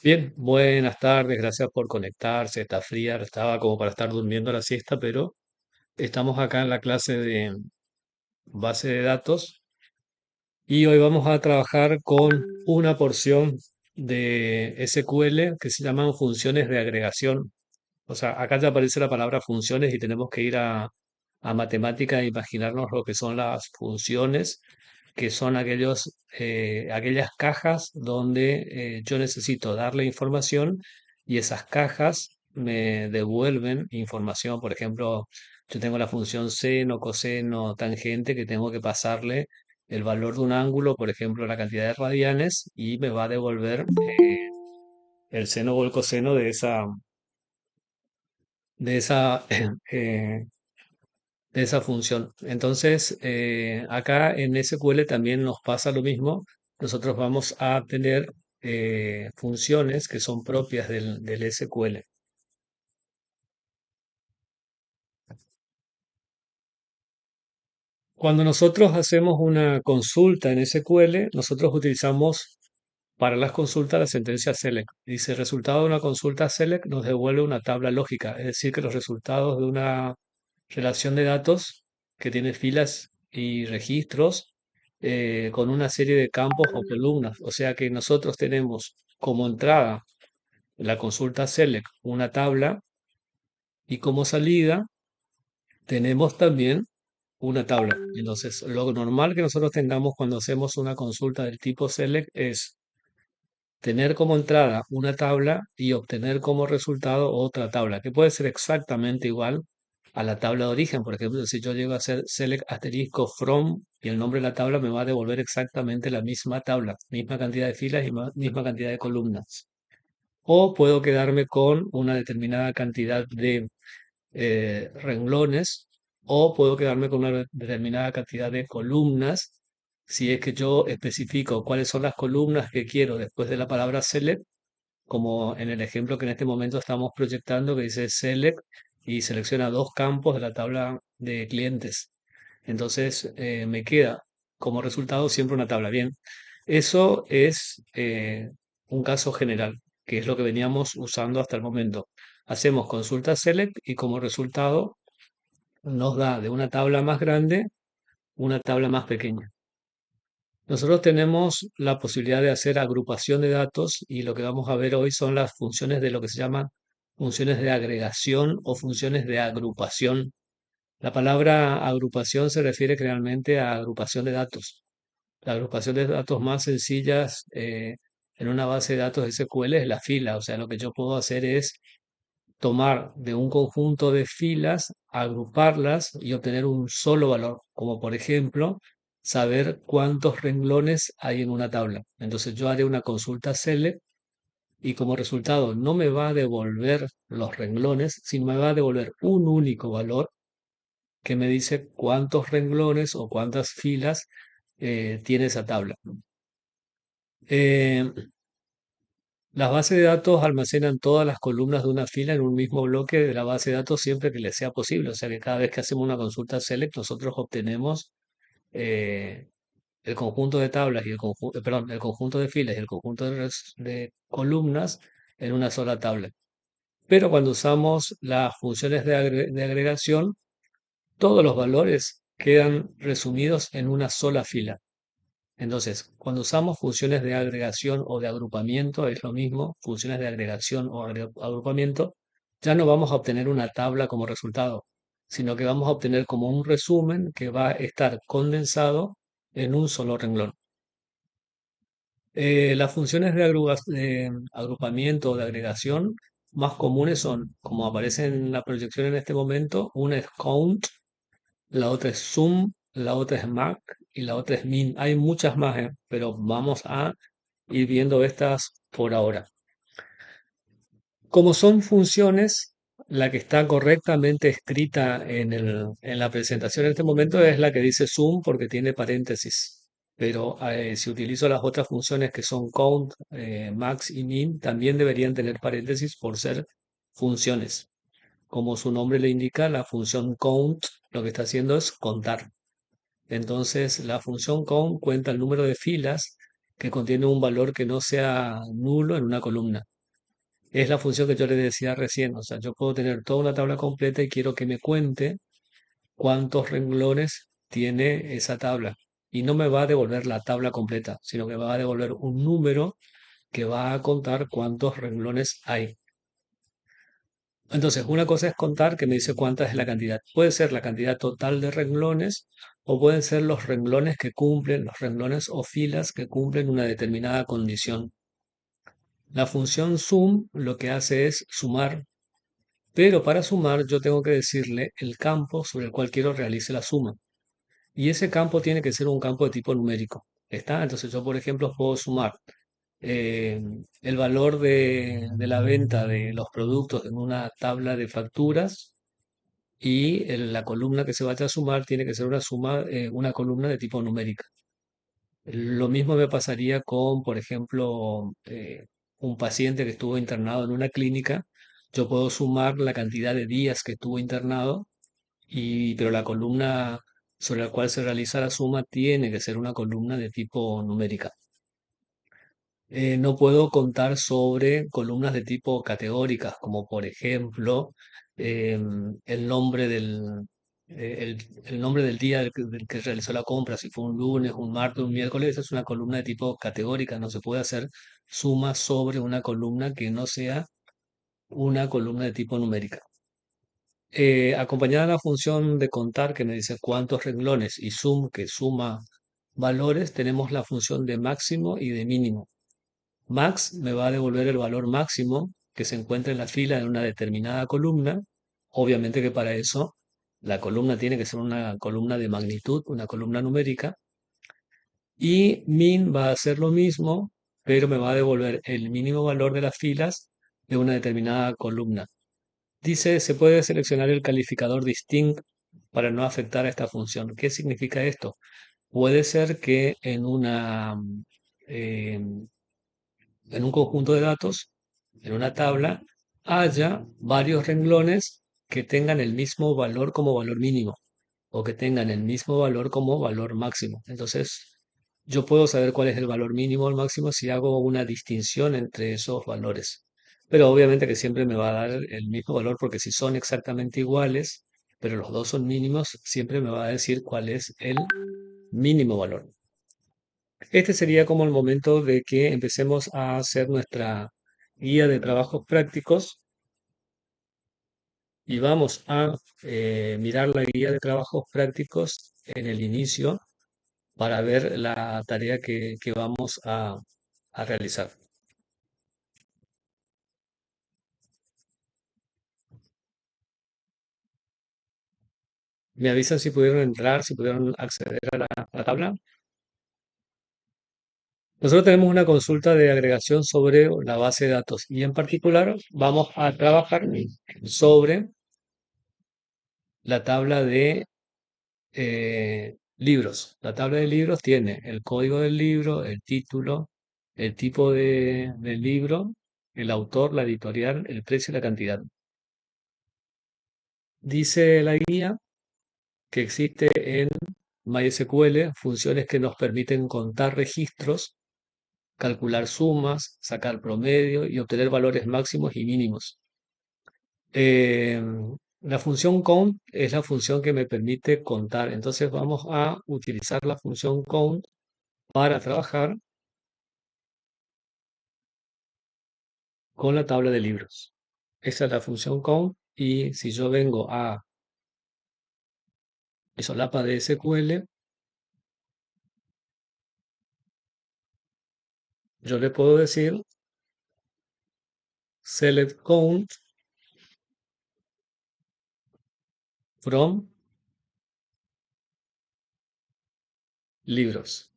Bien, buenas tardes, gracias por conectarse. Está fría, estaba como para estar durmiendo la siesta, pero estamos acá en la clase de base de datos y hoy vamos a trabajar con una porción de SQL que se llaman funciones de agregación. O sea, acá ya aparece la palabra funciones y tenemos que ir a matemática e imaginarnos lo que son las funciones, que son aquellas cajas donde yo necesito darle información y esas cajas me devuelven información. Por ejemplo, yo tengo la función seno, coseno, tangente, que tengo que pasarle el valor de un ángulo, por ejemplo, la cantidad de radianes, y me va a devolver el seno o el coseno de esa, eh, de esa función. Entonces, acá en SQL también nos pasa lo mismo. Nosotros vamos a tener funciones que son propias del SQL. Cuando nosotros hacemos una consulta en SQL, nosotros utilizamos para las consultas la sentencia select. Dice, resultado de una consulta select nos devuelve una tabla lógica, es decir, que los resultados de una relación de datos que tiene filas y registros con una serie de campos o columnas. O sea que nosotros tenemos como entrada la consulta select una tabla y como salida tenemos también una tabla. Entonces, lo normal que nosotros tengamos cuando hacemos una consulta del tipo select es tener como entrada una tabla y obtener como resultado otra tabla, que puede ser exactamente igual a la tabla de origen. Por ejemplo, si yo llego a hacer select asterisco from y el nombre de la tabla me va a devolver exactamente la misma tabla, misma cantidad de filas y misma cantidad de columnas. O puedo quedarme con una determinada cantidad de renglones, o puedo quedarme con una determinada cantidad de columnas si es que yo especifico cuáles son las columnas que quiero después de la palabra select, como en el ejemplo que en este momento estamos proyectando, que dice select y selecciona dos campos de la tabla de clientes. Entonces me queda como resultado siempre una tabla. Bien, eso es un caso general, que es lo que veníamos usando hasta el momento. Hacemos consulta select y como resultado nos da de una tabla más grande una tabla más pequeña. Nosotros tenemos la posibilidad de hacer agrupación de datos y lo que vamos a ver hoy son las funciones de lo que se llaman funciones de agregación o funciones de agrupación. La palabra agrupación se refiere generalmente a agrupación de datos. La agrupación de datos más sencillas en una base de datos SQL es la fila. O sea, lo que yo puedo hacer es tomar de un conjunto de filas, agruparlas y obtener un solo valor, como por ejemplo saber cuántos renglones hay en una tabla. Entonces yo haré una consulta select y como resultado no me va a devolver los renglones, sino me va a devolver un único valor que me dice cuántos renglones o cuántas filas tiene esa tabla. Eh, Las bases de datos almacenan todas las columnas de una fila en un mismo bloque de la base de datos siempre que les sea posible. O sea que cada vez que hacemos una consulta select, nosotros obtenemos eh, el conjunto de tablas y perdón, el conjunto de filas y el conjunto de columnas en una sola tabla. Pero cuando usamos las funciones de agregación, todos los valores quedan resumidos en una sola fila. Entonces, cuando usamos funciones de agregación o de agrupamiento, es lo mismo, funciones de agregación o agrupamiento, ya no vamos a obtener una tabla como resultado, sino que vamos a obtener como un resumen que va a estar condensado en un solo renglón. Las funciones de agrupamiento o de agregación más comunes son, como aparece en la proyección en este momento, una es count, la otra es Zoom, la otra es Mac y la otra es Min. Hay muchas más, pero vamos a ir viendo estas por ahora. Como son funciones, la que está correctamente escrita en la presentación en este momento es la que dice Zoom porque tiene paréntesis. Pero si utilizo las otras funciones que son count, max y min, también deberían tener paréntesis por ser funciones. Como su nombre le indica, la función count lo que está haciendo es contar. Entonces, la función count cuenta el número de filas que contiene un valor que no sea nulo en una columna. Es la función que yo les decía recién. O sea, yo puedo tener toda una tabla completa y quiero que me cuente cuántos renglones tiene esa tabla. Y no me va a devolver la tabla completa, sino que me va a devolver un número que va a contar cuántos renglones hay. Entonces, una cosa es contar, que me dice cuánta es la cantidad. Puede ser la cantidad total de renglones o pueden ser los renglones que cumplen, los renglones o filas que cumplen una determinada condición. La función sum lo que hace es sumar, pero para sumar yo tengo que decirle el campo sobre el cual quiero realice la suma. Y ese campo tiene que ser un campo de tipo numérico. ¿Está? Entonces yo, por ejemplo, puedo sumar eh, el valor de la venta de los productos en una tabla de facturas y la columna que se vaya a sumar tiene que ser una suma, una columna de tipo numérica. Lo mismo me pasaría con, por ejemplo, un paciente que estuvo internado en una clínica. Yo puedo sumar la cantidad de días que estuvo internado, pero la columna sobre la cual se realiza la suma tiene que ser una columna de tipo numérica. No puedo contar sobre columnas de tipo categóricas, como por ejemplo el nombre el nombre del día del que realizó la compra, si fue un lunes, un martes, un miércoles, esa es una columna de tipo categórica. No se puede hacer suma sobre una columna que no sea una columna de tipo numérica. Acompañada de la función de contar que me dice cuántos renglones y sum que suma valores, tenemos la función de máximo y de mínimo. Max me va a devolver el valor máximo que se encuentra en la fila de una determinada columna. Obviamente que para eso la columna tiene que ser una columna de magnitud, una columna numérica. Y min va a hacer lo mismo, pero me va a devolver el mínimo valor de las filas de una determinada columna. Dice, se puede seleccionar el calificador distinct para no afectar a esta función. ¿Qué significa esto? Puede ser que eh, en un conjunto de datos, en una tabla, haya varios renglones que tengan el mismo valor como valor mínimo o que tengan el mismo valor como valor máximo. Entonces, yo puedo saber cuál es el valor mínimo o el máximo si hago una distinción entre esos valores. Pero obviamente que siempre me va a dar el mismo valor porque si son exactamente iguales, pero los dos son mínimos, siempre me va a decir cuál es el mínimo valor. Este sería como el momento de que empecemos a hacer nuestra guía de trabajos prácticos y vamos a mirar la guía de trabajos prácticos en el inicio para ver la tarea que vamos a realizar. Me avisan si pudieron entrar, si pudieron acceder a la tabla. Nosotros tenemos una consulta de agregación sobre la base de datos y en particular vamos a trabajar sobre la tabla de libros. La tabla de libros tiene el código del libro, el título, el tipo del libro, el autor, la editorial, el precio y la cantidad. Dice la guía que existe en MySQL funciones que nos permiten contar registros, calcular sumas, sacar promedio y obtener valores máximos y mínimos. Eh, la función count es la función que me permite contar. Entonces vamos a utilizar la función count para trabajar con la tabla de libros. Esa es la función count y si yo vengo a mi solapa de SQL, yo le puedo decir select count from libros.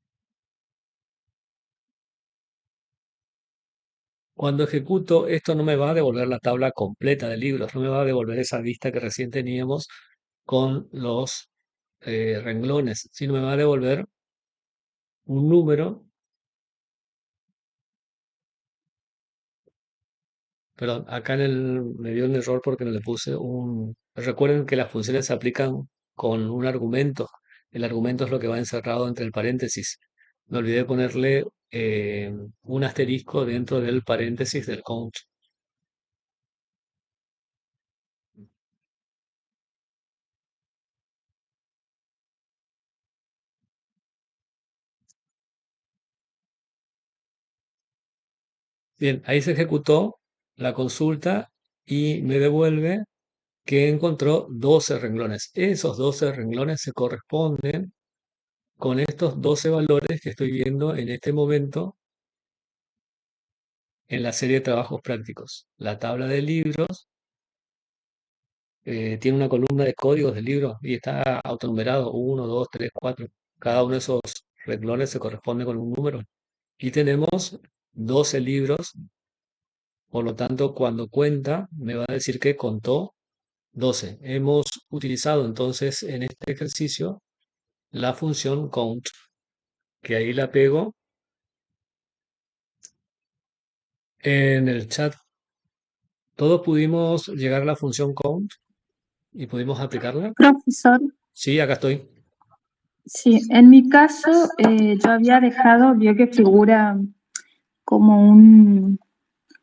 Cuando ejecuto, esto no me va a devolver la tabla completa de libros, no me va a devolver esa vista que recién teníamos con los renglones, sino me va a devolver un número. Perdón, acá me dio un error porque no le puse un... Recuerden que las funciones se aplican con un argumento. El argumento es lo que va encerrado entre el paréntesis. Me olvidé ponerle un asterisco dentro del paréntesis del count. Bien, ahí se ejecutó la consulta y me devuelve que encontró 12 renglones. Esos 12 renglones se corresponden con estos 12 valores que estoy viendo en este momento en la serie de trabajos prácticos. La tabla de libros tiene una columna de códigos de libros y está autonumerado 1, 2, 3, 4. Cada uno de esos renglones se corresponde con un número. Y tenemos 12 libros, por lo tanto, cuando cuenta, me va a decir que contó 12. Hemos utilizado entonces en este ejercicio la función count, que ahí la pego en el chat. Todos pudimos llegar a la función count y pudimos aplicarla. Profesor, Sí, acá estoy. sí, en mi caso yo había dejado, vio que figura como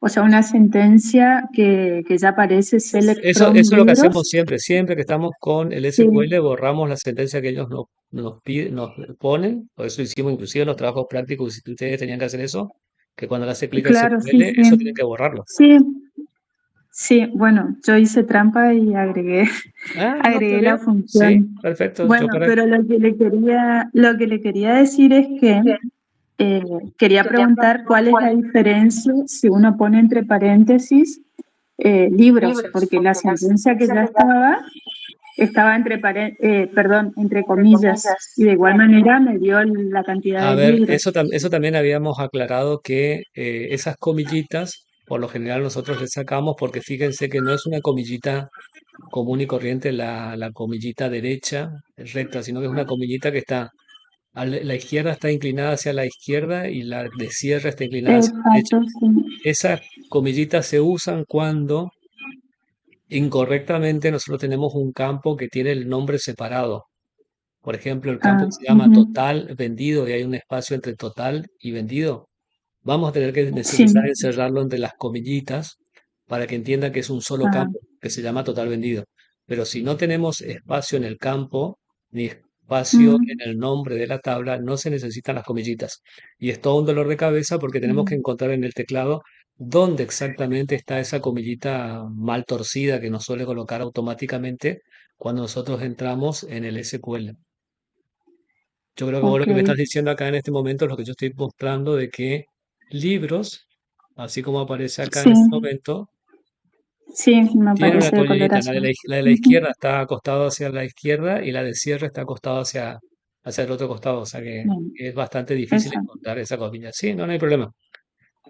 o sea, una sentencia que ya aparece select Eso from es lo que hacemos libros. siempre. Siempre que estamos con el Sí, SQL, borramos la sentencia que ellos nos piden, nos ponen. Por eso hicimos inclusive en los trabajos prácticos, si ustedes tenían que hacer eso, que cuando le hace clic a claro, sí, SQL, sí. eso tienen que borrarlo. Sí, sí, bueno, yo hice trampa y agregué, Ah, no, está agregué bien. la Sí, función. perfecto. Yo Bueno, para. pero lo que le quería decir es que eh, quería preguntar cuál es la diferencia si uno pone entre paréntesis libros, porque la sentencia que ya estaba perdón, entre comillas, y de igual manera me dio la cantidad A de ver, libros. eso también habíamos aclarado que esas comillitas, por lo general nosotros le sacamos porque fíjense que no es una comillita común y corriente la comillita derecha, recta, sino que es una comillita que está la izquierda está inclinada hacia la izquierda y la de cierre está inclinada hacia la derecha. Exacto, sí. Esas comillitas se usan cuando incorrectamente nosotros tenemos un campo que tiene el nombre separado. Por ejemplo, el campo Ah, que se llama ujú. total vendido y hay un espacio entre total y vendido. Vamos a tener que Sí, necesitar encerrarlo entre las comillitas para que entienda que es un solo ah, campo, que se llama total vendido. Pero si no tenemos espacio en el campo, ni espacio en mm, el nombre de la tabla, no se necesitan las comillitas. Y es todo un dolor de cabeza porque tenemos que mm, encontrar en el teclado dónde exactamente está esa comillita mal torcida que nos suele colocar automáticamente cuando nosotros entramos en el SQL. Yo creo que vos lo ok. que me estás diciendo acá en este momento es lo que yo estoy mostrando de que libros, así como aparece acá en Sí, este momento, sí, me tiene una aparece de color colillita. La de azul. la de la izquierda Ujú. está acostado hacia la izquierda y la de cierre está acostado hacia el otro costado. O sea que Bien, es bastante difícil eso. encontrar esa colilla. Sí, no, no hay problema.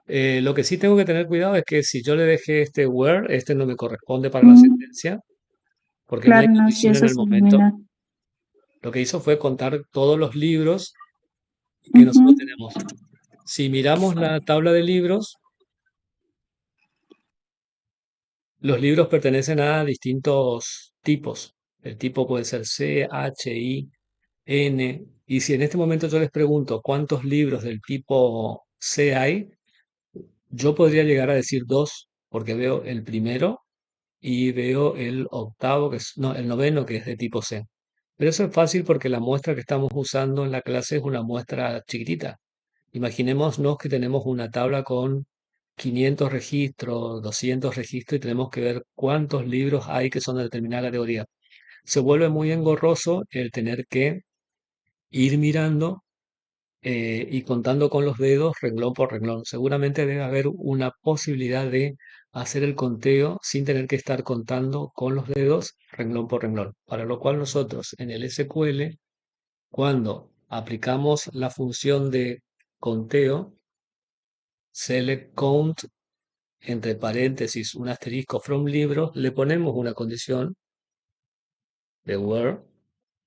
Lo que sí tengo que tener cuidado es que si yo le dejé este where, este no me corresponde para la Mm, sentencia, porque no hay claro, no, si condición en eso el se momento. elimina. Lo que hizo fue contar todos los libros que Ujú. nosotros tenemos. Si miramos la tabla de libros, los libros pertenecen a distintos tipos. El tipo puede ser C, H, I, N. Y si en este momento yo les pregunto cuántos libros del tipo C hay, yo podría llegar a decir dos, porque veo el primero y veo el octavo, no, el noveno, que es de tipo C. Pero eso es fácil porque la muestra que estamos usando en la clase es una muestra chiquitita. Imaginémonos que tenemos una tabla con 500 registros, 200 registros y tenemos que ver cuántos libros hay que son de determinada categoría. Se vuelve muy engorroso el tener que ir mirando y contando con los dedos renglón por renglón. Seguramente debe haber una posibilidad de hacer el conteo sin tener que estar contando con los dedos renglón por renglón. Para lo cual nosotros en el SQL, cuando aplicamos la función de conteo, select count entre paréntesis un asterisco from libros, le ponemos una condición de where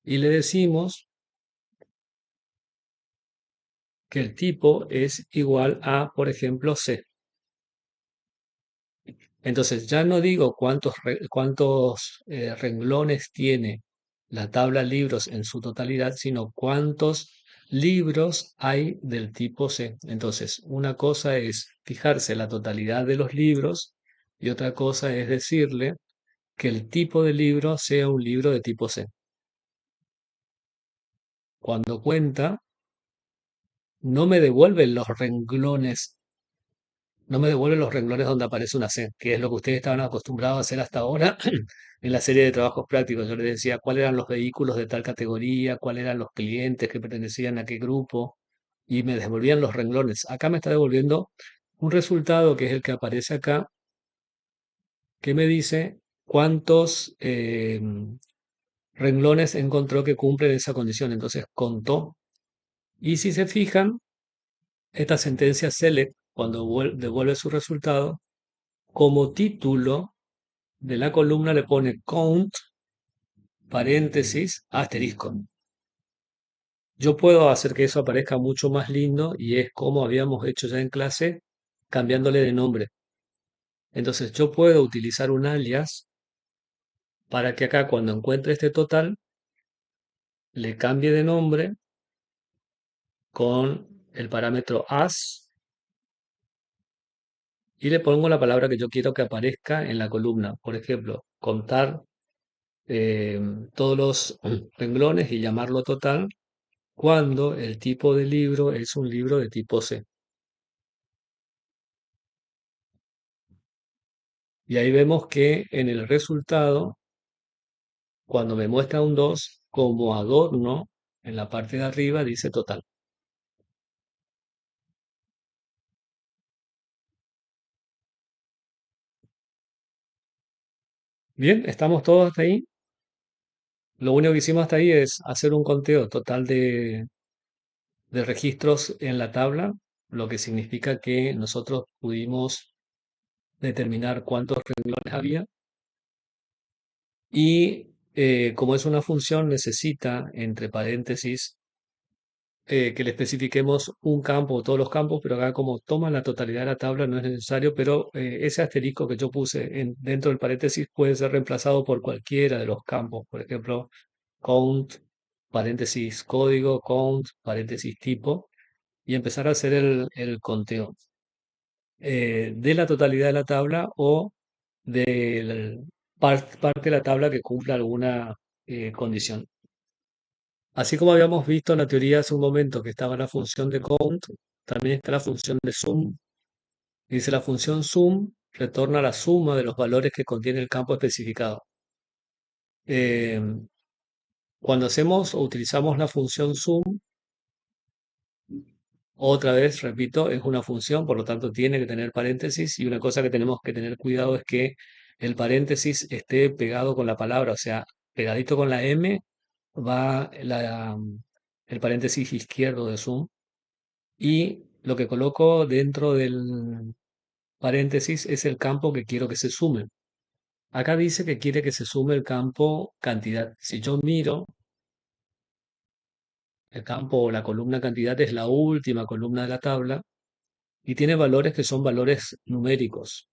y le decimos que el tipo es igual a, por ejemplo, C. Entonces ya no digo cuántos renglones tiene la tabla libros en su totalidad, sino cuántos libros hay del tipo C. Entonces, una cosa es fijarse la totalidad de los libros y otra cosa es decirle que el tipo de libro sea un libro de tipo C. Cuando cuenta, no me devuelve los renglones no me devuelve los renglones donde aparece una C, que es lo que ustedes estaban acostumbrados a hacer hasta ahora en la serie de trabajos prácticos. Yo les decía cuáles eran los vehículos de tal categoría, cuáles eran los clientes que pertenecían a qué grupo, y me devolvían los renglones. Acá me está devolviendo un resultado que es el que aparece acá, que me dice cuántos renglones encontró que cumplen esa condición. Entonces contó. Y si se fijan, esta sentencia select, cuando devuelve su resultado, como título de la columna le pone count, paréntesis, asterisco. Yo puedo hacer que eso aparezca mucho más lindo y es como habíamos hecho ya en clase, cambiándole de nombre. Entonces yo puedo utilizar un alias para que acá cuando encuentre este total le cambie de nombre con el parámetro as y le pongo la palabra que yo quiero que aparezca en la columna. Por ejemplo, contar eh, todos los renglones y llamarlo total cuando el tipo de libro es un libro de tipo C. Y ahí vemos que en el resultado, cuando me muestra un 2 como adorno, en la parte de arriba dice total. Bien, estamos todos hasta ahí. Lo único que hicimos hasta ahí es hacer un conteo total de registros en la tabla, lo que significa que nosotros pudimos determinar cuántos renglones había y como es una función necesita entre paréntesis que le especifiquemos un campo o todos los campos, pero acá como toma la totalidad de la tabla no es necesario, pero ese asterisco que yo puse dentro del paréntesis puede ser reemplazado por cualquiera de los campos, por ejemplo, count, paréntesis código, count, paréntesis tipo, y empezar a hacer el conteo de la totalidad de la tabla o de parte de la tabla que cumpla alguna condición. Así como habíamos visto en la teoría hace un momento que estaba la función de count, también está la función de sum. Dice la función sum retorna la suma de los valores que contiene el campo especificado. Eh, Cuando hacemos o utilizamos la función sum, otra vez, repito, es una función, por lo tanto tiene que tener paréntesis y una cosa que tenemos que tener cuidado es que el paréntesis esté pegado con la palabra, o sea, pegadito con la M va el paréntesis izquierdo de sum y lo que coloco dentro del paréntesis es el campo que quiero que se sume. Acá dice que quiere que se sume el campo cantidad. Si yo miro, el campo o la columna cantidad es la última columna de la tabla y tiene valores que son valores numéricos.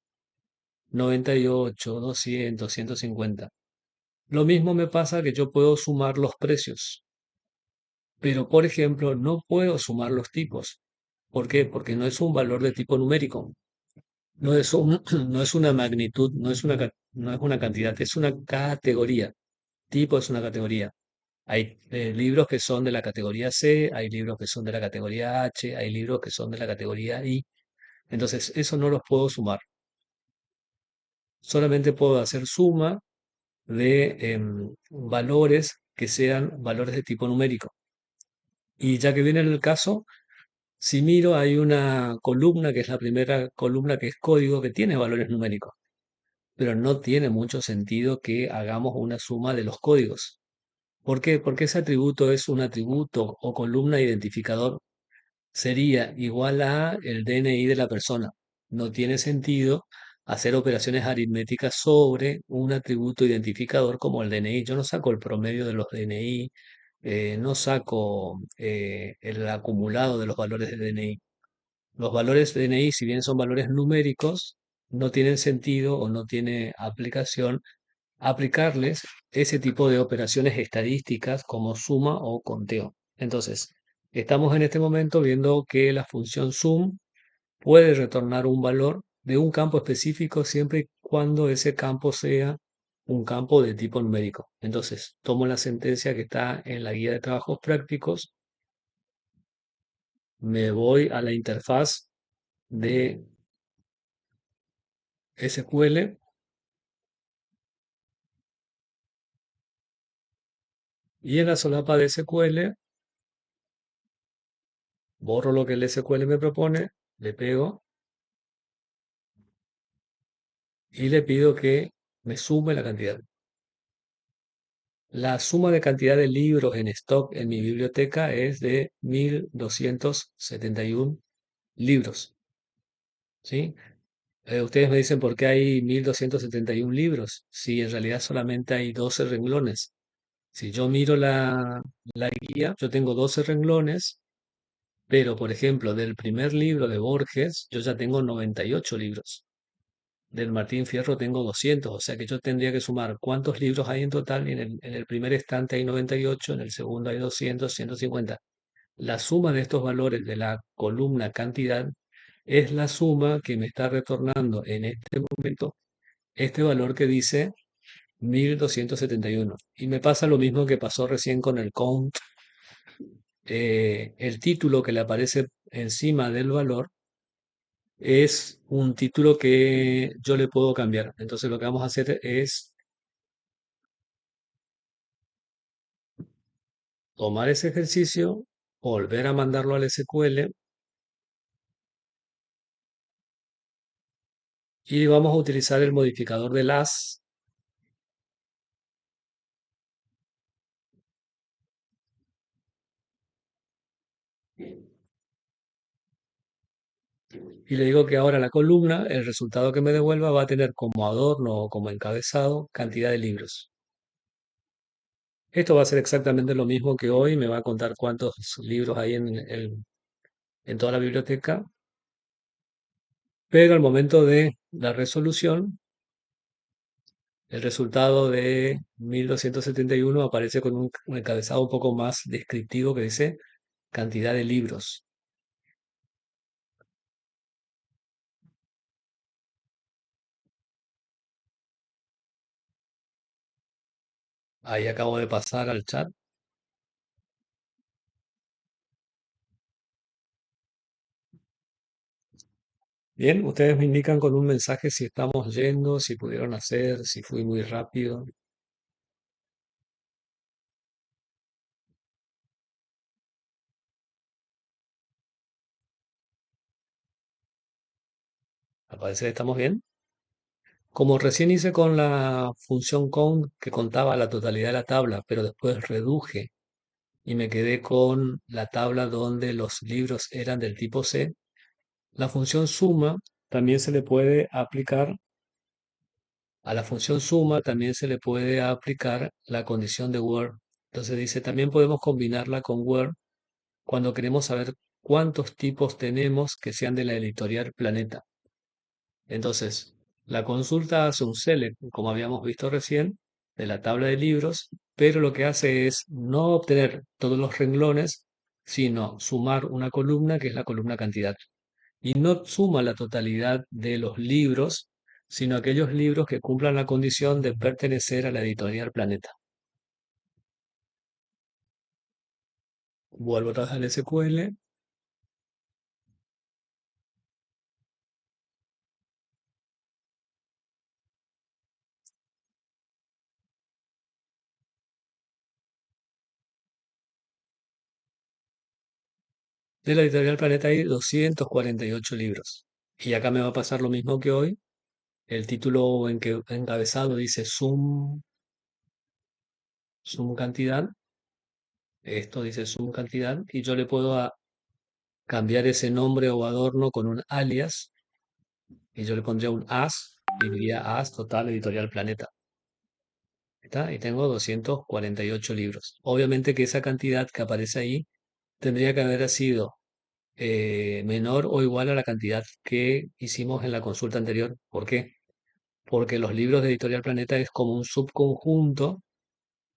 98, 200, 150. Lo mismo me pasa que yo puedo sumar los precios, pero por ejemplo no puedo sumar los tipos. ¿Por qué? Porque no es un valor de tipo numérico. No es no es una magnitud, no es una cantidad, es una categoría. Tipo es una categoría. Hay libros que son de la categoría C, hay libros que son de la categoría H, hay libros que son de la categoría I. Entonces, eso no los puedo sumar. Solamente puedo hacer suma de valores que sean valores de tipo numérico. Y ya que viene el caso, si miro, hay una columna que es la primera columna que es código que tiene valores numéricos. Pero no tiene mucho sentido que hagamos una suma de los códigos. ¿Por qué? Porque ese atributo es un atributo o columna identificador. Sería igual a el DNI de la persona. No tiene sentido hacer operaciones aritméticas sobre un atributo identificador como el DNI. Yo no saco el promedio de los DNI, no saco el acumulado de los valores de DNI. Los valores de DNI, si bien son valores numéricos, no tienen sentido o no tiene aplicación aplicarles ese tipo de operaciones estadísticas como suma o conteo. Entonces, estamos en este momento viendo que la función sum puede retornar un valor de un campo específico siempre y cuando ese campo sea un campo de tipo numérico. Entonces, tomo la sentencia que está en la guía de trabajos prácticos, me voy a la interfaz de SQL, y en la solapa de SQL borro lo que el SQL me propone, le pego y le pido que me sume la cantidad. La suma de cantidad de libros en stock en mi biblioteca es de 1271 libros, ¿sí? Ustedes me dicen por qué hay 1271 libros, si en realidad solamente hay 12 renglones. Si yo miro la guía, yo tengo 12 renglones, pero por ejemplo, del primer libro de Borges, yo ya tengo 98 libros. Del Martín Fierro tengo 200, o sea que yo tendría que sumar cuántos libros hay en total. Y en el primer estante hay 98, en el segundo hay 200, 150. La suma de estos valores de la columna cantidad es la suma que me está retornando en este momento este valor que dice 1271. Y me pasa lo mismo que pasó recién con el count. El título que le aparece encima del valor es un título que yo le puedo cambiar. Entonces lo que vamos a hacer es tomar ese ejercicio, volver a mandarlo al SQL y vamos a utilizar el modificador de las y le digo que ahora la columna, el resultado que me devuelva va a tener como adorno o como encabezado cantidad de libros. Esto va a ser exactamente lo mismo que hoy, me va a contar cuántos libros hay en toda la biblioteca, pero al momento de la resolución, el resultado de 1271 aparece con un encabezado un poco más descriptivo que dice cantidad de libros. Ahí acabo de pasar al chat. Bien, ustedes me indican con un mensaje si estamos yendo, si pudieron hacer, si fui muy rápido. Al parecer estamos bien. Como recién hice con la función count que contaba la totalidad de la tabla, pero después reduje y me quedé con la tabla donde los libros eran del tipo C, la función suma también se le puede aplicar, a la función suma también se le puede aplicar la condición de Word. Entonces dice, también podemos combinarla con Word cuando queremos saber cuántos tipos tenemos que sean de la editorial Planeta. Entonces, la consulta hace un select, como habíamos visto recién, de la tabla de libros, pero lo que hace es no obtener todos los renglones, sino sumar una columna que es la columna cantidad. Y no suma la totalidad de los libros, sino aquellos libros que cumplan la condición de pertenecer a la editorial Planeta. Vuelvo otra vez al SQL. De la editorial Planeta hay 248 libros. Y acá me va a pasar lo mismo que hoy. El título encabezado dice sum cantidad. Esto dice sum cantidad. Y yo le puedo cambiar ese nombre o adorno con un alias. Y yo le pondría un as. Y diría as total editorial Planeta. ¿Está? Y tengo 248 libros. Obviamente que esa cantidad que aparece ahí tendría que haber sido menor o igual a la cantidad que hicimos en la consulta anterior. ¿Por qué? Porque los libros de Editorial Planeta es como un subconjunto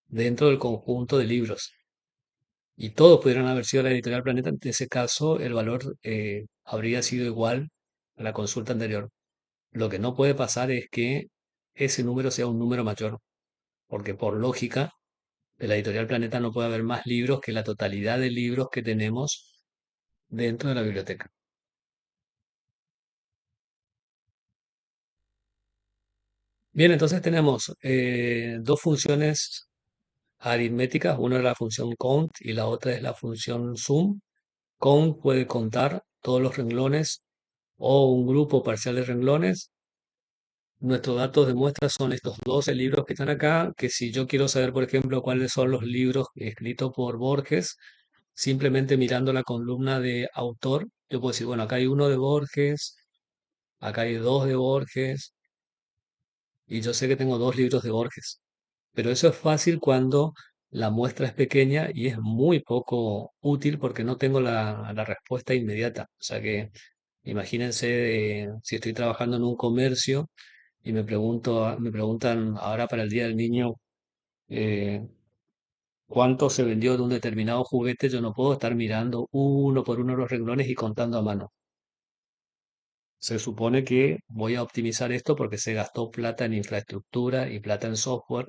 dentro del conjunto de libros. Y todos pudieran haber sido la Editorial Planeta. En ese caso, el valor habría sido igual a la consulta anterior. Lo que no puede pasar es que ese número sea un número mayor, porque por lógica, de la Editorial Planeta no puede haber más libros que la totalidad de libros que tenemos dentro de la biblioteca. Bien, entonces tenemos dos funciones aritméticas, una es la función count y la otra es la función sum. Count puede contar todos los renglones o un grupo parcial de renglones. Nuestros datos de muestra son estos 12 libros que están acá, que si yo quiero saber, por ejemplo, cuáles son los libros escritos por Borges, simplemente mirando la columna de autor, yo puedo decir, bueno, acá hay uno de Borges, acá hay dos de Borges, y yo sé que tengo dos libros de Borges. Pero eso es fácil cuando la muestra es pequeña y es muy poco útil porque no tengo la respuesta inmediata. O sea que imagínense si estoy trabajando en un comercio y me preguntan ahora para el Día del Niño eh, cuánto se vendió de un determinado juguete, yo no puedo estar mirando uno por uno los renglones y contando a mano. Se supone que voy a optimizar esto porque se gastó plata en infraestructura y plata en software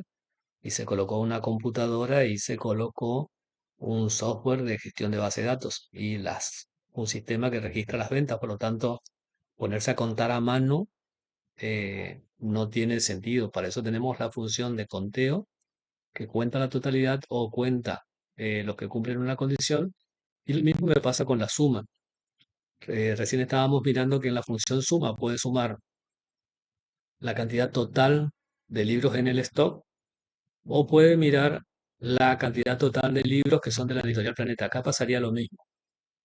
y se colocó una computadora y se colocó un software de gestión de base de datos y un sistema que registra las ventas. Por lo tanto, ponerse a contar a mano no tiene sentido. Para eso tenemos la función de conteo que cuenta la totalidad o cuenta los que cumplen una condición. Y lo mismo me pasa con la suma. Recién estábamos mirando que en la función suma puede sumar la cantidad total de libros en el stock o puede mirar la cantidad total de libros que son de la editorial Planeta. Acá pasaría lo mismo.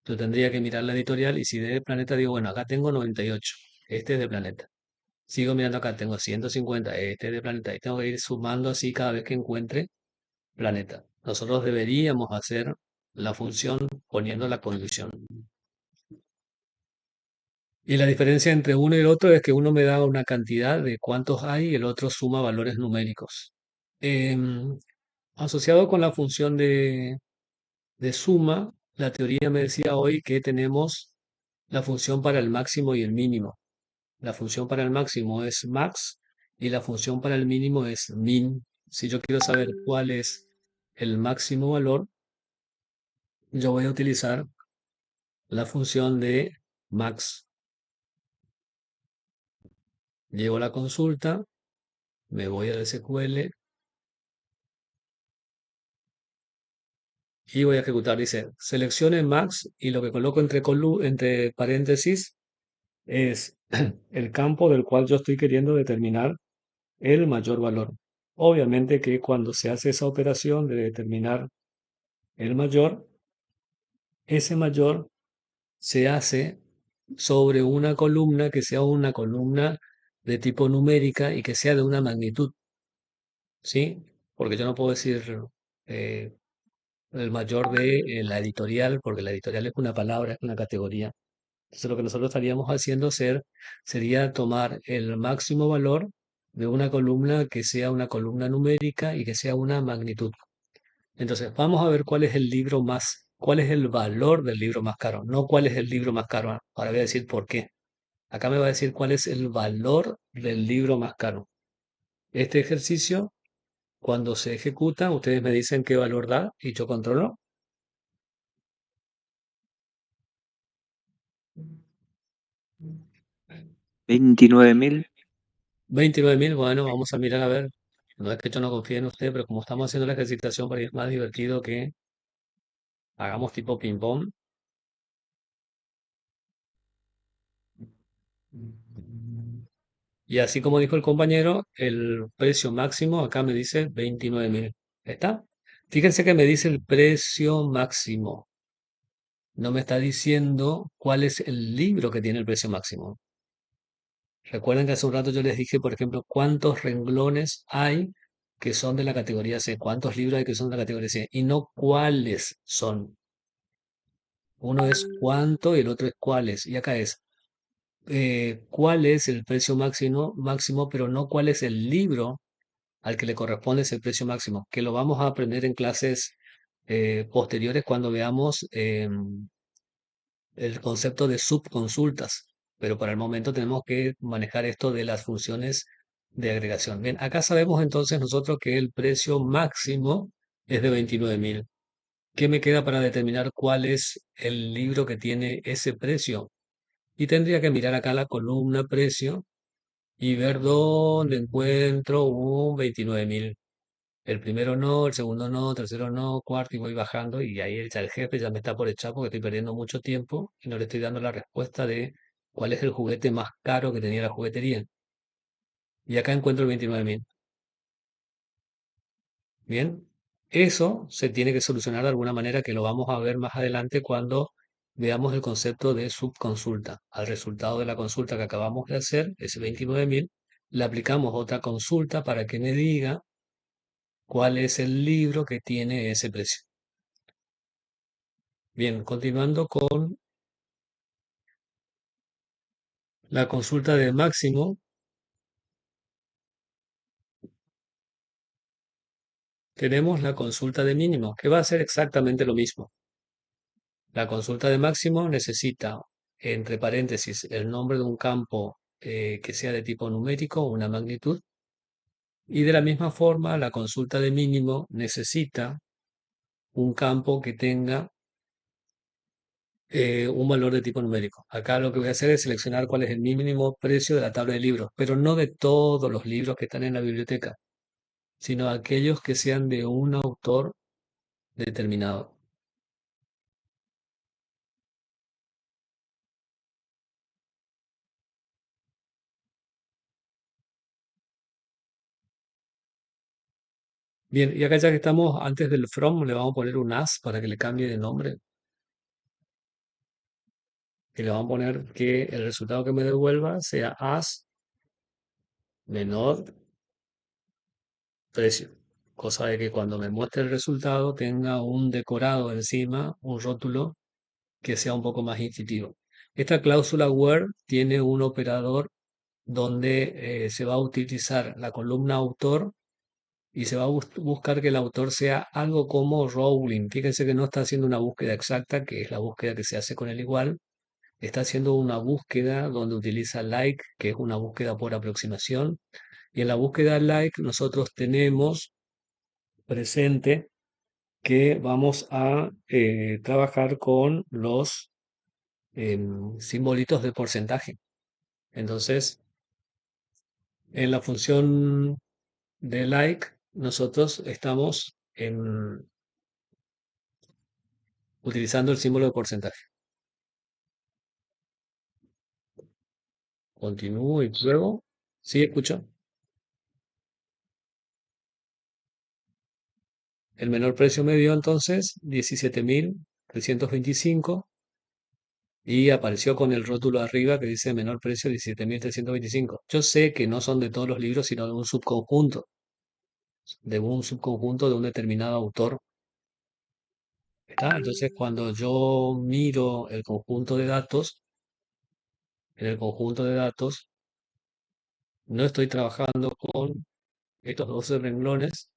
Yo tendría que mirar la editorial y si de Planeta digo, bueno, acá tengo 98, este es de Planeta. Sigo mirando acá, tengo 150, este es de Planeta. Y tengo que ir sumando así cada vez que encuentre Planeta. Nosotros deberíamos hacer la función poniendo la condición. Y la diferencia entre uno y el otro es que uno me da una cantidad de cuántos hay y el otro suma valores numéricos. Em, Asociado con la función de suma, la teoría me decía hoy que tenemos la función para el máximo y el mínimo. La función para el máximo es max y la función para el mínimo es min. Si yo quiero saber cuál es el máximo valor, yo voy a utilizar la función de max. Llego a la consulta, me voy al SQL y voy a ejecutar. Dice, seleccione max y lo que coloco entre paréntesis es el campo del cual yo estoy queriendo determinar el mayor valor. Obviamente que cuando se hace esa operación de determinar el mayor, ese mayor se hace sobre una columna que sea una columna de tipo numérica y que sea de una magnitud, ¿sí? Porque yo no puedo decir eh, el mayor de la editorial, porque la editorial es una palabra, es una categoría. Entonces lo que nosotros estaríamos haciendo sería tomar el máximo valor de una columna que sea una columna numérica y que sea una magnitud. Entonces, vamos a ver cuál es el valor del libro más caro, no cuál es el libro más caro. Ahora voy a decir por qué. Acá me va a decir cuál es el valor del libro más caro. Este ejercicio, cuando se ejecuta, ustedes me dicen qué valor da y yo controlo. 29.000. 29.000, bueno, vamos a mirar a ver. No es que yo no confíe en usted, pero como estamos haciendo la ejercitación para ir más divertido que hagamos tipo ping-pong. Y así como dijo el compañero, el precio máximo acá me dice 29.000. ¿Está? Fíjense que me dice el precio máximo. No me está diciendo cuál es el libro que tiene el precio máximo. Recuerden que hace un rato yo les dije, por ejemplo, cuántos renglones hay que son de la categoría C, cuántos libros hay que son de la categoría C, y no cuáles son. Uno es cuánto y el otro es cuáles. Y acá es cuál es el precio máximo, pero no cuál es el libro al que le corresponde ese precio máximo, que lo vamos a aprender en clases posteriores cuando veamos el concepto de subconsultas. Pero para el momento tenemos que manejar esto de las funciones de agregación. Bien, acá sabemos entonces nosotros que el precio máximo es de 29.000. ¿Qué me queda para determinar cuál es el libro que tiene ese precio? Y tendría que mirar acá la columna precio y ver dónde encuentro un 29.000. El primero no, el segundo no, el tercero no, cuarto y voy bajando y ahí el jefe ya me está por echar porque estoy perdiendo mucho tiempo y no le estoy dando la respuesta de cuál es el juguete más caro que tenía la juguetería. Y acá encuentro el 29.000. Bien, eso se tiene que solucionar de alguna manera que lo vamos a ver más adelante cuando veamos el concepto de subconsulta. Al resultado de la consulta que acabamos de hacer, ese 29.000, le aplicamos otra consulta para que me diga cuál es el libro que tiene ese precio. Bien, continuando con la consulta de máximo, tenemos la consulta de mínimo, que va a ser exactamente lo mismo. La consulta de máximo necesita, entre paréntesis, el nombre de un campo que sea de tipo numérico, una magnitud, y de la misma forma la consulta de mínimo necesita un campo que tenga un valor de tipo numérico. Acá lo que voy a hacer es seleccionar cuál es el mínimo precio de la tabla de libros, pero no de todos los libros que están en la biblioteca, sino aquellos que sean de un autor determinado. Bien, y acá ya que estamos antes del from, le vamos a poner un as para que le cambie de nombre. Y le vamos a poner que el resultado que me devuelva sea as menor precio. Cosa de que cuando me muestre el resultado tenga un decorado encima, un rótulo que sea un poco más intuitivo. Esta cláusula where tiene un operador donde se va a utilizar la columna autor y se va a buscar que el autor sea algo como Rowling. Fíjense que no está haciendo una búsqueda exacta, que es la búsqueda que se hace con el igual. Está haciendo una búsqueda donde utiliza like, que es una búsqueda por aproximación. Y en la búsqueda like nosotros tenemos presente que vamos a trabajar con los simbolitos de porcentaje. Entonces, en la función de like, nosotros estamos utilizando el símbolo de porcentaje. Continúo y pruebo. Sí, escucho. El menor precio me dio entonces 17.325 y apareció con el rótulo arriba que dice menor precio 17.325. Yo sé que no son de todos los libros, sino de un subconjunto de un determinado autor. ¿Está? Entonces, cuando yo miro el conjunto de datos, en el conjunto de datos no estoy trabajando con estos 12 renglones,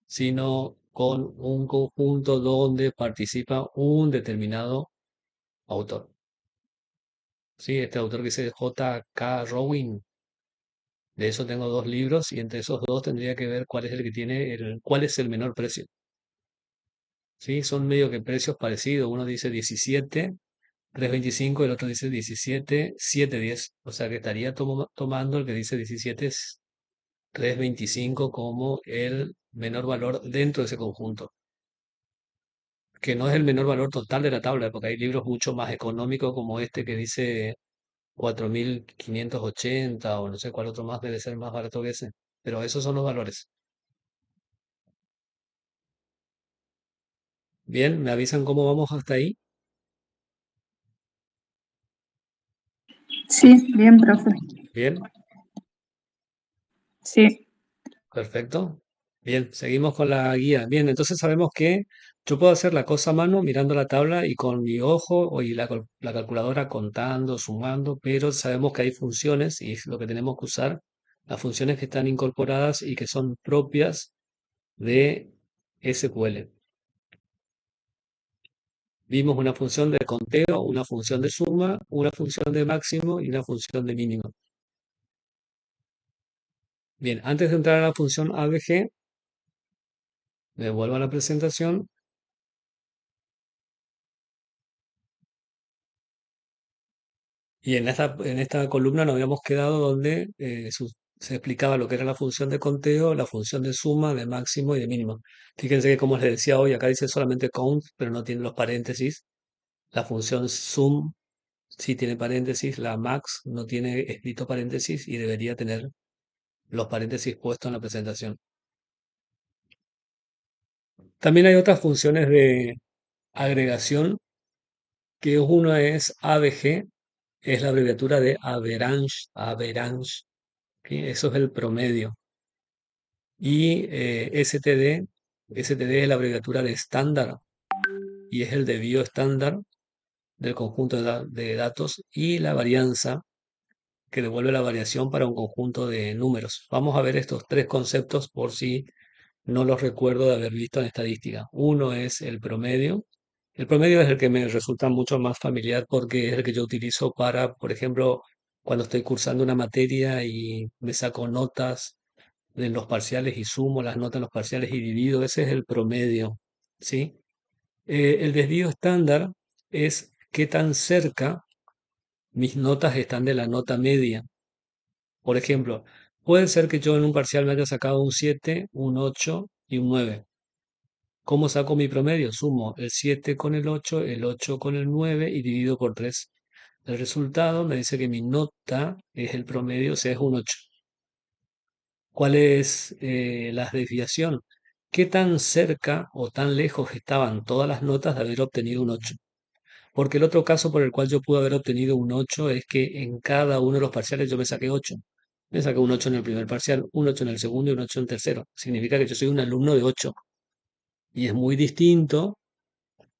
sino con un conjunto donde participa un determinado autor. Sí, este autor que dice J.K. Rowling, de eso tengo dos libros y entre esos dos tendría que ver cuál es el que tiene cuál es el menor precio. Sí, son medio que precios parecidos. Uno dice 17.325 y el otro dice 17.710. O sea que estaría tomando el que dice 17.325 como el menor valor dentro de ese conjunto, que no es el menor valor total de la tabla, porque hay libros mucho más económicos como este que dice 4.580 o no sé cuál otro más debe ser más barato que ese. Pero esos son los valores. Bien, me avisan cómo vamos hasta ahí. Sí, bien, profe. Bien, Sí, perfecto. Bien, seguimos con la guía. Bien, entonces sabemos que yo puedo hacer la cosa a mano mirando la tabla y con mi ojo y la calculadora contando, sumando, pero sabemos que hay funciones y es lo que tenemos que usar, las funciones que están incorporadas y que son propias de SQL. Vimos una función de conteo, una función de suma, una función de máximo y una función de mínimo. Bien, antes de entrar a la función ABG, me vuelvo a la presentación. Y en esta columna nos habíamos quedado donde se explicaba lo que era la función de conteo, la función de suma, de máximo y de mínimo. Fíjense que como les decía hoy, acá dice solamente count, pero no tiene los paréntesis. La función sum sí tiene paréntesis, la max no tiene escrito paréntesis y debería tener los paréntesis puestos en la presentación. También hay otras funciones de agregación, que uno es ABG, es la abreviatura de average, ¿sí? Eso es el promedio. Y STD es la abreviatura de estándar y es el desvío estándar del conjunto de datos y la varianza que devuelve la variación para un conjunto de números. Vamos a ver estos tres conceptos por si no los recuerdo de haber visto en estadística. Uno es el promedio. El promedio es el que me resulta mucho más familiar porque es el que yo utilizo para, por ejemplo, cuando estoy cursando una materia y me saco notas de los parciales y sumo las notas en los parciales y divido. Ese es el promedio, ¿sí? El desvío estándar es qué tan cerca mis notas están de la nota media. Por ejemplo, puede ser que yo en un parcial me haya sacado un 7, un 8 y un 9. ¿Cómo saco mi promedio? Sumo el 7 con el 8 con el 9 y divido por 3. El resultado me dice que mi nota es el promedio, o sea, es un 8. ¿Cuál es la desviación? ¿Qué tan cerca o tan lejos estaban todas las notas de haber obtenido un 8? Porque el otro caso por el cual yo pude haber obtenido un 8 es que en cada uno de los parciales yo me saqué 8. Me saqué un 8 en el primer parcial, un 8 en el segundo y un 8 en el tercero. Significa que yo soy un alumno de 8. Y es muy distinto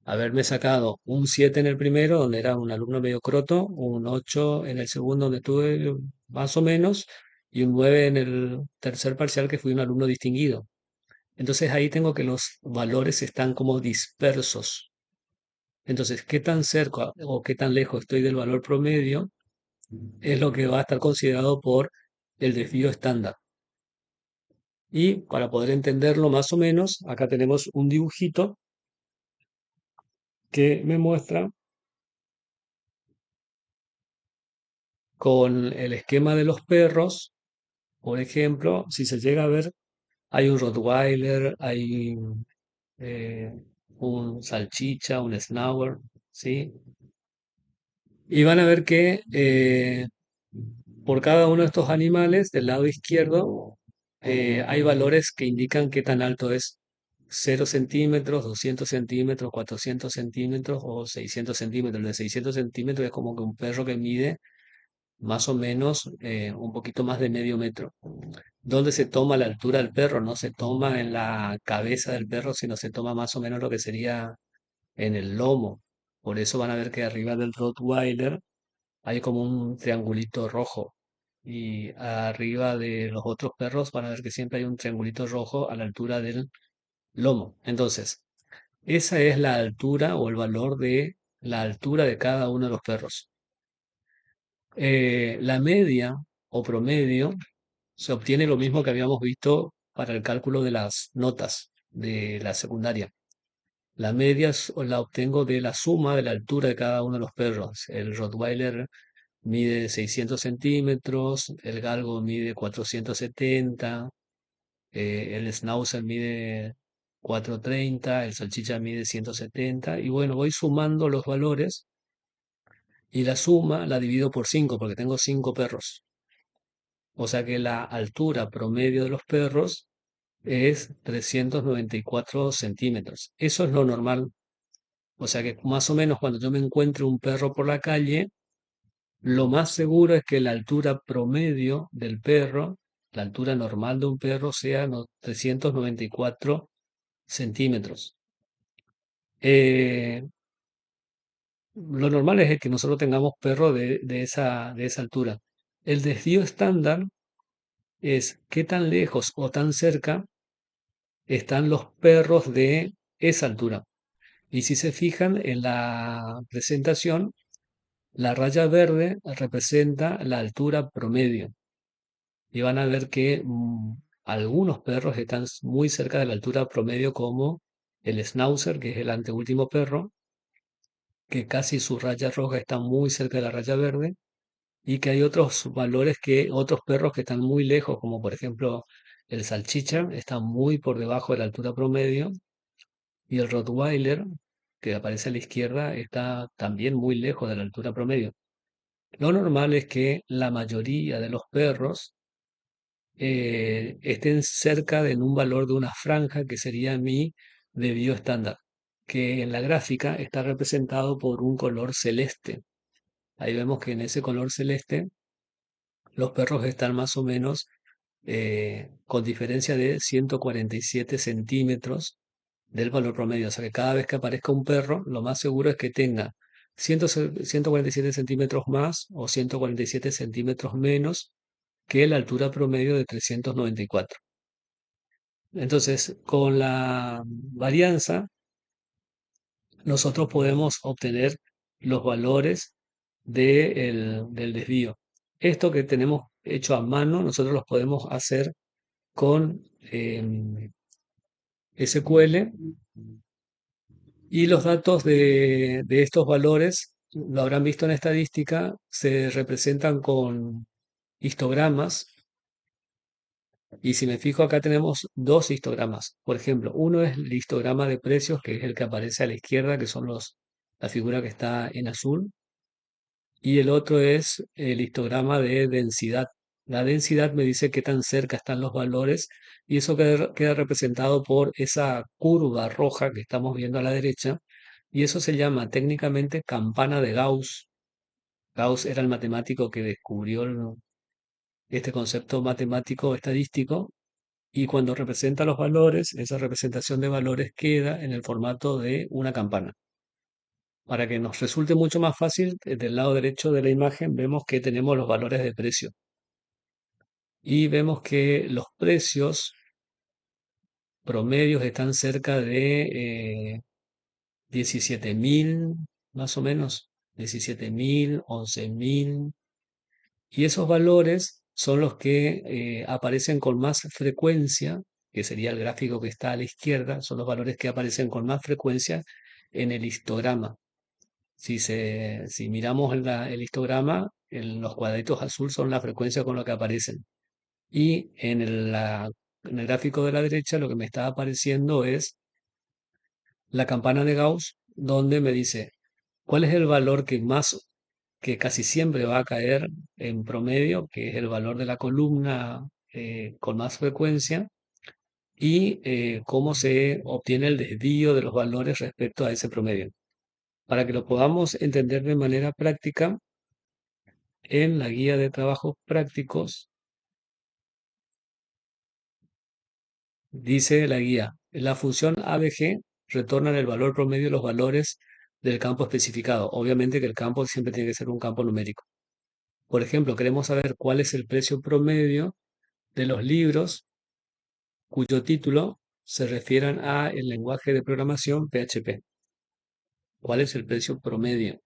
haberme sacado un 7 en el primero, donde era un alumno medio croto, un 8 en el segundo, donde tuve más o menos, y un 9 en el tercer parcial, que fui un alumno distinguido. Entonces ahí tengo que los valores están como dispersos. Entonces, qué tan cerca o qué tan lejos estoy del valor promedio es lo que va a estar considerado por el desvío estándar. Y para poder entenderlo más o menos, acá tenemos un dibujito que me muestra con el esquema de los perros. Por ejemplo, si se llega a ver, hay un Rottweiler, hay eh, un salchicha, un Schnauzer, ¿sí? Y van a ver que por cada uno de estos animales, del lado izquierdo, hay valores que indican qué tan alto es. 0 centímetros, 200 centímetros, 400 centímetros o 600 centímetros. El de 600 centímetros es como que un perro que mide más o menos un poquito más de medio metro. ¿Dónde se toma la altura del perro? No se toma en la cabeza del perro, sino se toma más o menos lo que sería en el lomo. Por eso van a ver que arriba del Rottweiler hay como un triangulito rojo. Y arriba de los otros perros van a ver que siempre hay un triangulito rojo a la altura del lomo. Entonces, esa es la altura o el valor de la altura de cada uno de los perros. La media o promedio se obtiene lo mismo que habíamos visto para el cálculo de las notas de la secundaria. La media la obtengo de la suma de la altura de cada uno de los perros. El Rottweiler mide 600 centímetros, el galgo mide 470, el Schnauzer mide 430, el salchicha mide 170, y bueno, voy sumando los valores y la suma la divido por 5 porque tengo 5 perros. O sea que la altura promedio de los perros es 394 centímetros. Eso es lo normal. O sea que más o menos cuando yo me encuentre un perro por la calle, lo más seguro es que la altura promedio del perro, la altura normal de un perro, sea 394 centímetros. Eh, lo normal es que nosotros tengamos perros de esa altura. El desvío estándar es qué tan lejos o tan cerca están los perros de esa altura. Y si se fijan en la presentación, la raya verde representa la altura promedio. Y van a ver que algunos perros están muy cerca de la altura promedio, como el Schnauzer, que es el anteúltimo perro, que casi su raya roja está muy cerca de la raya verde. y que hay otros valores otros perros que están muy lejos, como por ejemplo el salchicha, está muy por debajo de la altura promedio, y el Rottweiler, que aparece a la izquierda, está también muy lejos de la altura promedio. Lo normal es que la mayoría de los perros estén cerca de un valor de una franja que sería mi debido estándar, que en la gráfica está representado por un color celeste. Ahí vemos que en ese color celeste los perros están más o menos con diferencia de 147 centímetros del valor promedio. O sea que cada vez que aparezca un perro, lo más seguro es que tenga 147 centímetros más o 147 centímetros menos que la altura promedio de 394. Entonces, con la varianza, nosotros podemos obtener los valores del desvío. Esto que tenemos hecho a mano, nosotros los podemos hacer con SQL, y los datos de estos valores, lo habrán visto en estadística, se representan con histogramas. Y si me fijo, acá tenemos dos histogramas. Por ejemplo, uno es el histograma de precios, que es el que aparece a la izquierda, que son la figura que está en azul. Y el otro es el histograma de densidad. La densidad me dice qué tan cerca están los valores, y eso queda representado por esa curva roja que estamos viendo a la derecha, y eso se llama técnicamente campana de Gauss. Gauss era el matemático que descubrió este concepto matemático estadístico, y cuando representa los valores, esa representación de valores queda en el formato de una campana. Para que nos resulte mucho más fácil, del lado derecho de la imagen vemos que tenemos los valores de precio. Y vemos que los precios promedios están cerca de 17.000, más o menos, 17.000, 11.000. Y esos valores son los que aparecen con más frecuencia, que sería el gráfico que está a la izquierda, son los valores que aparecen con más frecuencia en el histograma. Si miramos el histograma, los cuadritos azul son la frecuencia con la que aparecen. Y en el gráfico de la derecha lo que me está apareciendo es la campana de Gauss, donde me dice cuál es el valor que casi siempre va a caer en promedio, que es el valor de la columna con más frecuencia, y cómo se obtiene el desvío de los valores respecto a ese promedio. Para que lo podamos entender de manera práctica, en la guía de trabajos prácticos dice la guía, la función ABG retorna en el valor promedio los valores del campo especificado. Obviamente que el campo siempre tiene que ser un campo numérico. Por ejemplo, queremos saber cuál es el precio promedio de los libros cuyo título se refieran a el lenguaje de programación PHP. ¿Cuál es el precio promedio?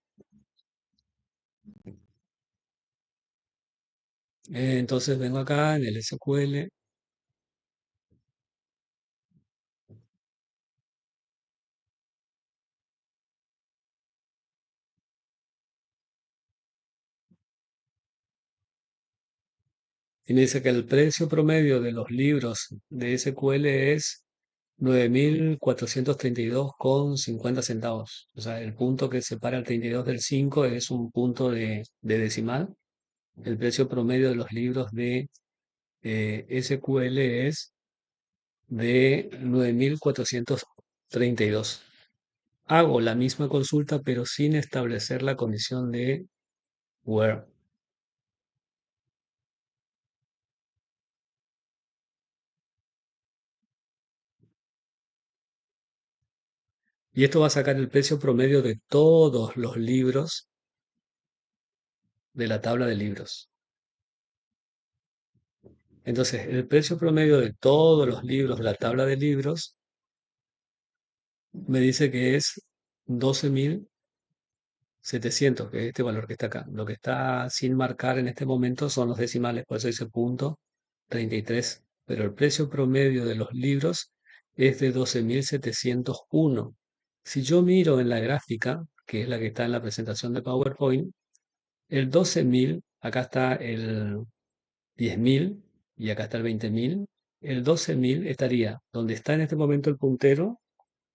Entonces vengo acá en el SQL y me dice que el precio promedio de los libros de SQL es 9.432,50 centavos. O sea, el punto que separa el 32 del 5 es un punto de decimal. El precio promedio de los libros de SQL es de 9.432. Hago la misma consulta, pero sin establecer la condición de where. Y esto va a sacar el precio promedio de todos los libros de la tabla de libros. Entonces, el precio promedio de todos los libros de la tabla de libros me dice que es 12.700, que es este valor que está acá. Lo que está sin marcar en este momento son los decimales, por eso dice punto 33. Pero el precio promedio de los libros es de 12.701. Si yo miro en la gráfica, que es la que está en la presentación de PowerPoint, el 12.000 acá está el 10.000 y acá está el 20.000. El 12.000 estaría donde está en este momento el puntero,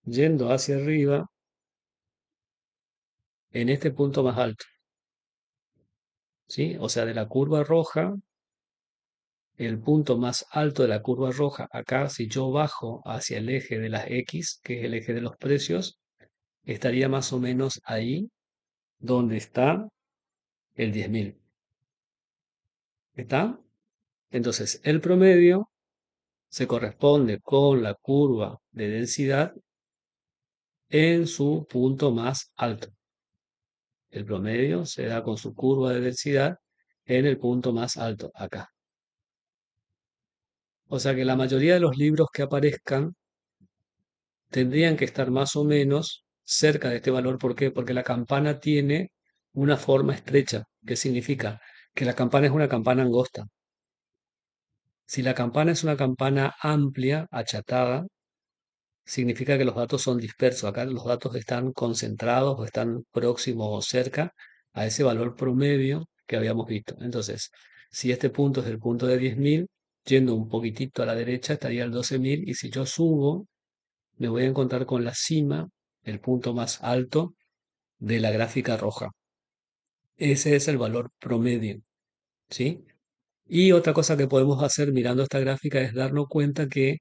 yendo hacia arriba en este punto más alto, ¿sí? O sea, de la curva roja, el punto más alto de la curva roja, acá si yo bajo hacia el eje de las X, que es el eje de los precios, estaría más o menos ahí donde está el 10.000. ¿Está? Entonces, el promedio se corresponde con la curva de densidad en su punto más alto. El promedio se da con su curva de densidad en el punto más alto, acá. O sea que la mayoría de los libros que aparezcan tendrían que estar más o menos cerca de este valor. ¿Por qué? Porque la campana tiene una forma estrecha. ¿Qué significa? Que la campana es una campana angosta. Si la campana es una campana amplia, achatada, significa que los datos son dispersos. Acá los datos están concentrados o están próximos o cerca a ese valor promedio que habíamos visto. Entonces, si este punto es el punto de 10.000, yendo un poquitito a la derecha estaría el 12.000, y si yo subo, me voy a encontrar con la cima, el punto más alto de la gráfica roja. Ese es el valor promedio, ¿sí? Y otra cosa que podemos hacer mirando esta gráfica es darnos cuenta que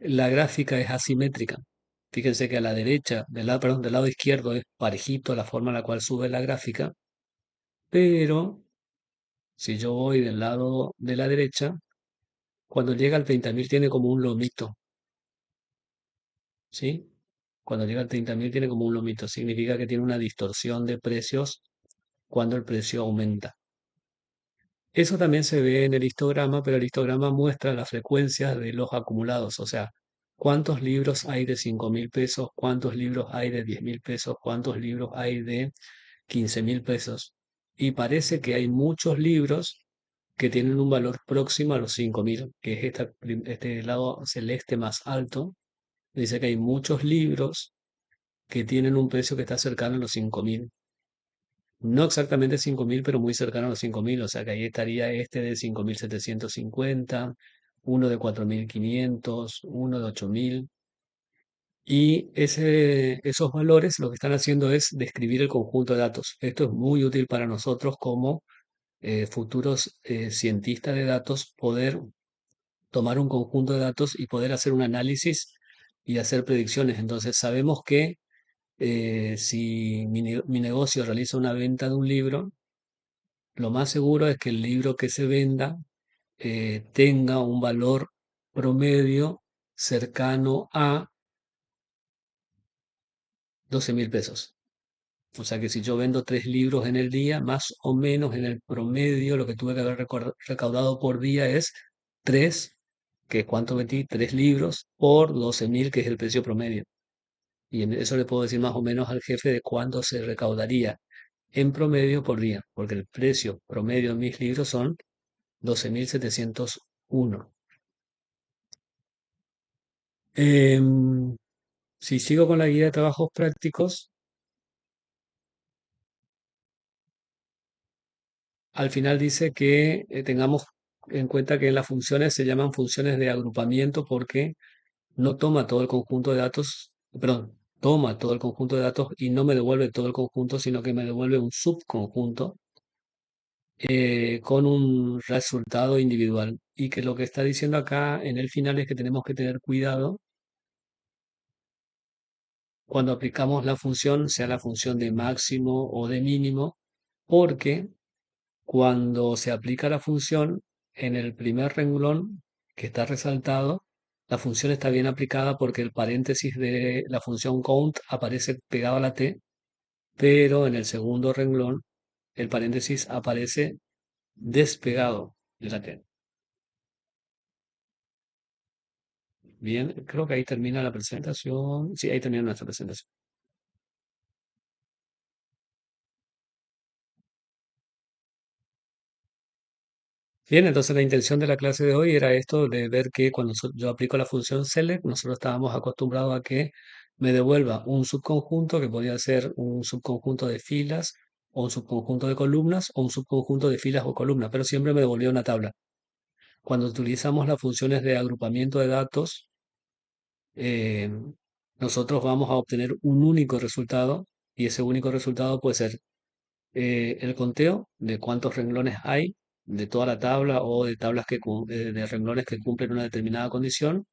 la gráfica es asimétrica. Fíjense que a la derecha, perdón, del lado izquierdo es parejito la forma en la cual sube la gráfica, pero si yo voy del lado de la derecha, cuando llega al 30.000 tiene como un lomito, ¿sí? Cuando llega al 30.000 tiene como un lomito, significa que tiene una distorsión de precios cuando el precio aumenta. Eso también se ve en el histograma, pero el histograma muestra las frecuencias de los acumulados, o sea, cuántos libros hay de 5.000 pesos, cuántos libros hay de 10.000 pesos, cuántos libros hay de 15.000 pesos. Y parece que hay muchos libros que tienen un valor próximo a los 5.000, que es este lado celeste más alto. Dice que hay muchos libros que tienen un precio que está cercano a los 5.000. No exactamente 5.000, pero muy cercano a los 5.000. O sea que ahí estaría este de 5.750, uno de 4.500, uno de 8.000. Y esos valores lo que están haciendo es describir el conjunto de datos. Esto es muy útil para nosotros como futuros cientistas de datos, poder tomar un conjunto de datos y poder hacer un análisis y hacer predicciones. Entonces sabemos que si mi negocio realiza una venta de un libro, lo más seguro es que el libro que se venda tenga un valor promedio cercano a 12.000 pesos. O sea que si yo vendo 3 libros en el día, más o menos en el promedio lo que tuve que haber recaudado por día es 3, que cuánto vendí, 3 libros por 12.000, que es el precio promedio. Y en eso le puedo decir más o menos al jefe de cuánto se recaudaría en promedio por día, porque el precio promedio de mis libros son 12.701. Em, si sigo con la guía de trabajos prácticos, al final dice que tengamos en cuenta que las funciones se llaman funciones de agrupamiento porque no toma todo el conjunto de datos, perdón, toma todo el conjunto de datos y no me devuelve todo el conjunto, sino que me devuelve un subconjunto con un resultado individual. Y que lo que está diciendo acá en el final es que tenemos que tener cuidado cuando aplicamos la función, sea la función de máximo o de mínimo, porque cuando se aplica la función en el primer renglón que está resaltado, la función está bien aplicada porque el paréntesis de la función count aparece pegado a la t, pero en el segundo renglón el paréntesis aparece despegado de la t. Bien, creo que ahí termina la presentación. Sí, ahí termina nuestra presentación. Bien, entonces la intención de la clase de hoy era esto, de ver que cuando yo aplico la función select, nosotros estábamos acostumbrados a que me devuelva un subconjunto, que podía ser un subconjunto de filas o un subconjunto de columnas, o un subconjunto de filas o columnas, pero siempre me devolvía una tabla. Cuando utilizamos las funciones de agrupamiento de datos, eh, nosotros vamos a obtener un único resultado y ese único resultado puede ser el conteo de cuántos renglones hay de toda la tabla o de tablas de renglones que cumplen una determinada condición.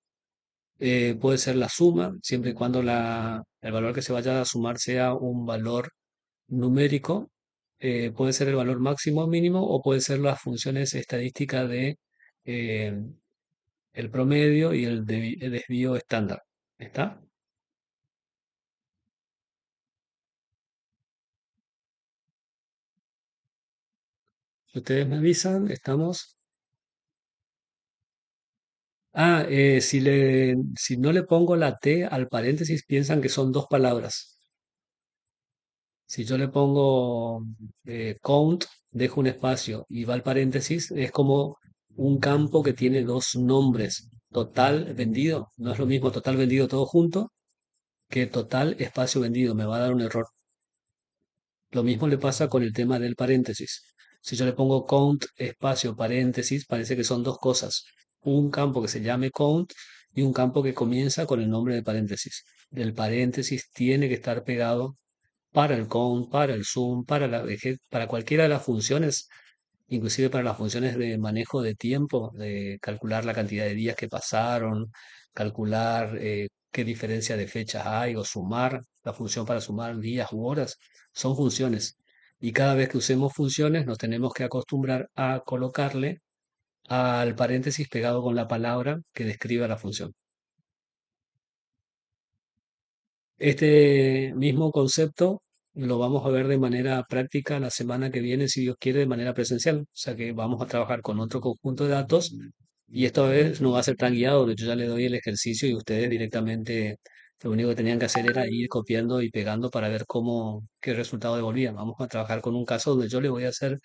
Puede ser la suma, siempre y cuando el valor que se vaya a sumar sea un valor numérico. Puede ser el valor máximo o mínimo o puede ser las funciones estadísticas de eh, el promedio y el desvío estándar. ¿Está? Si ustedes me avisan, estamos. Si no le pongo la T al paréntesis, piensan que son dos palabras. Si yo le pongo count, dejo un espacio y va al paréntesis, es como un campo que tiene dos nombres. Total vendido. No es lo mismo total vendido todo junto que total espacio vendido. Me va a dar un error. Lo mismo le pasa con el tema del paréntesis. Si yo le pongo count, espacio, paréntesis, parece que son dos cosas. Un campo que se llame count y un campo que comienza con el nombre de paréntesis. El paréntesis tiene que estar pegado para el count, para el zoom, para cualquiera de las funciones, inclusive para las funciones de manejo de tiempo, de calcular la cantidad de días que pasaron, calcular qué diferencia de fechas hay o sumar, la función para sumar días u horas, son funciones. Y cada vez que usemos funciones nos tenemos que acostumbrar a colocarle al paréntesis pegado con la palabra que describa la función. Este mismo concepto lo vamos a ver de manera práctica la semana que viene, si Dios quiere, de manera presencial. O sea que vamos a trabajar con otro conjunto de datos y esta vez no va a ser tan guiado, de hecho ya le doy el ejercicio y ustedes directamente lo único que tenían que hacer era ir copiando y pegando para ver qué resultado devolvían. Vamos a trabajar con un caso donde yo le voy a hacer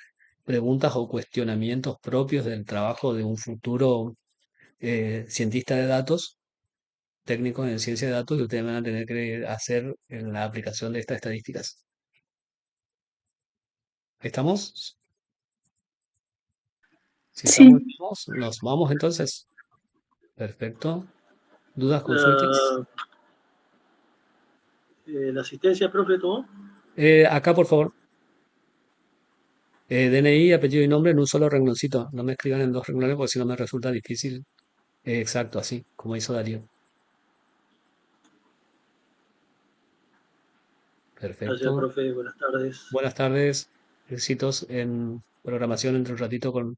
preguntas o cuestionamientos propios del trabajo de un futuro cientista de datos técnicos en ciencia de datos que ustedes van a tener que hacer en la aplicación de estas estadísticas. ¿Estamos? Si estamos, Sí, nos vamos entonces. Perfecto. ¿Dudas, consultas? La, la asistencia, profe, tomó. Acá, por favor. DNI, apellido y nombre en un solo rengloncito. No me escriban en dos renglones porque si no me resulta difícil. Exacto, así, como hizo Darío. Gracias, Perfecto. profe. Buenas tardes. Buenas tardes. Éxitos en programación entre un ratito con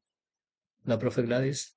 la profe Gladys.